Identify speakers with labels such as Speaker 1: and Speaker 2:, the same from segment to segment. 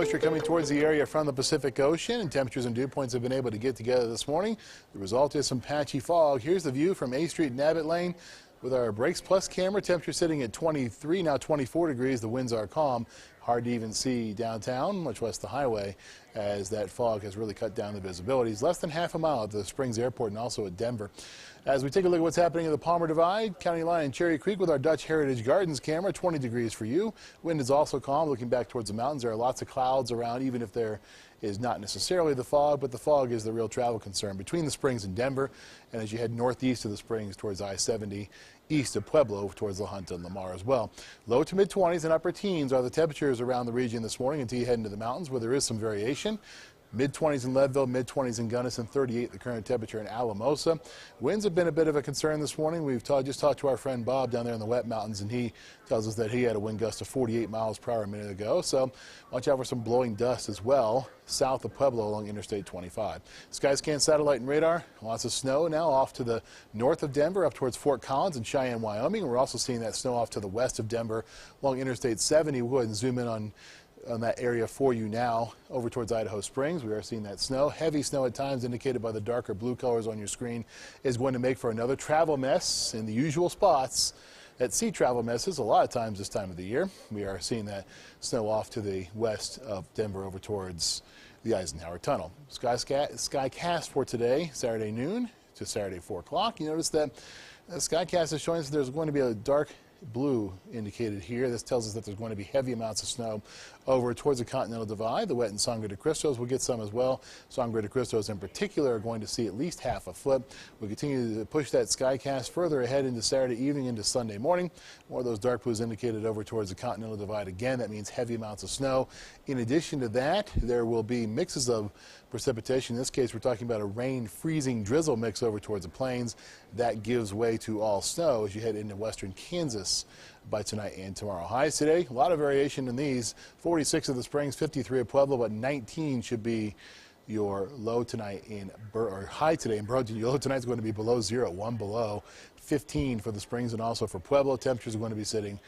Speaker 1: Moisture coming towards the area from the Pacific Ocean, and temperatures and dew points have been able to get together this morning. The result is some patchy fog. Here's the view from A Street and Abbott Lane with our Brakes Plus camera. Temperature sitting at 23, now 24 degrees. The winds are calm. Hard to even see downtown, much less the highway, as that fog has really cut down the visibility. It's less than half a mile at the Springs Airport and also at Denver. As we take a look at what's happening in the Palmer Divide, County Line and Cherry Creek with our Dutch Heritage Gardens camera, 20 degrees for you. Wind is also calm. Looking back towards the mountains, there are lots of clouds around, even if there is not necessarily the fog, but the fog is the real travel concern between the Springs and Denver, and as you head northeast of the Springs towards I-70, east of Pueblo towards La Junta and Lamar as well. Low to mid-20s and upper teens are the temperatures around the region this morning until you head into the mountains where there is some variation. Mid-20s in Leadville, mid-20s in Gunnison, 38 the current temperature in Alamosa. Winds have been a bit of a concern this morning. We've just talked to our friend Bob down there in the wet mountains, and he tells us that he had a wind gust of 48 miles per hour a minute ago. So watch out for some blowing dust as well south of Pueblo along Interstate 25. Skyscan satellite and radar. Lots of snow now off to the north of Denver up towards Fort Collins and Cheyenne, Wyoming. We're also seeing that snow off to the west of Denver along Interstate 70. We'll go ahead and zoom in on that area for you now over towards Idaho Springs. We are seeing that snow. Heavy snow at times indicated by the darker blue colors on your screen is going to make for another travel mess in the usual spots that see travel messes a lot of times this time of the year. We are seeing that snow off to the west of Denver over towards the Eisenhower Tunnel. Skycast for today, Saturday noon to Saturday 4 o'clock. You notice that the Skycast is showing us that there's going to be a dark blue indicated here. This tells us that there's going to be heavy amounts of snow over towards the Continental Divide. The wet and Sangre de Cristos will get some as well. Sangre de Cristos in particular are going to see at least half a foot. We'll continue to push that Skycast further ahead into Saturday evening into Sunday morning. More of those dark blues indicated over towards the Continental Divide. Again, that means heavy amounts of snow. In addition to that, there will be mixes of precipitation. In this case, we're talking about a rain, freezing drizzle mix over towards the plains. That gives way to all snow as you head into western Kansas by tonight and tomorrow. Highs today, a lot of variation in these. 46 of the Springs, 53 at Pueblo, but 19 should be your low tonight or high today in Burlington. Your low tonight is going to be below zero, 1 below. 15 for the Springs and also for Pueblo. Temperatures are going to be sitting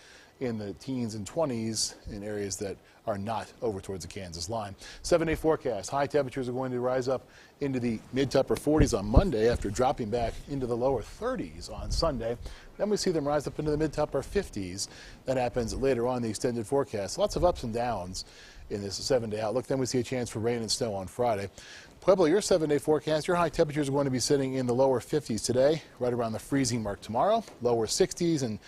Speaker 1: in the teens and 20s in areas that are not over towards the Kansas line. 7-day forecast. High temperatures are going to rise up into the mid to upper 40s on Monday after dropping back into the lower 30s on Sunday. Then we see them rise up into the mid to upper 50s. That happens later on in the extended forecast. Lots of ups and downs in this 7-day outlook. Then we see a chance for rain and snow on Friday. Pueblo, your 7-day forecast, your high temperatures are going to be sitting in the lower 50s today, right around the freezing mark tomorrow, lower 60s and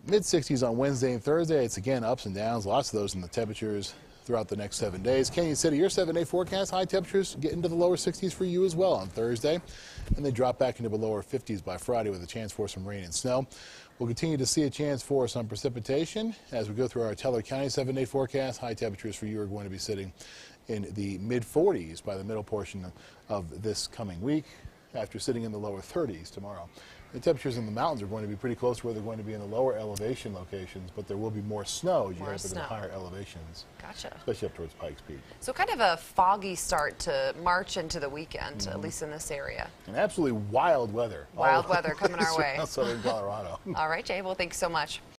Speaker 1: mid-60s on Wednesday and Thursday. It's again ups and downs, lots of those in the temperatures throughout the next 7 days. Canyon City, your 7-day forecast, high temperatures get into the lower 60s for you as well on Thursday, and they drop back into the lower 50s by Friday with a chance for some rain and snow. We'll continue to see a chance for some precipitation as we go through our Teller County 7-day forecast. High temperatures for you are going to be sitting in the mid-40s by the middle portion of this coming week, after sitting in the lower 30s tomorrow. The temperatures in the mountains are going to be pretty close to where they're going to be in the lower elevation locations, but there will be more snow as you head up to the higher elevations. Gotcha. Especially up towards Pikes Peak.
Speaker 2: So kind of a foggy start to March into the weekend, at least in this area.
Speaker 1: And absolutely wild weather.
Speaker 2: Wild weather coming our way.
Speaker 1: Southern Colorado.
Speaker 2: All right, Jay. Well, thanks so much.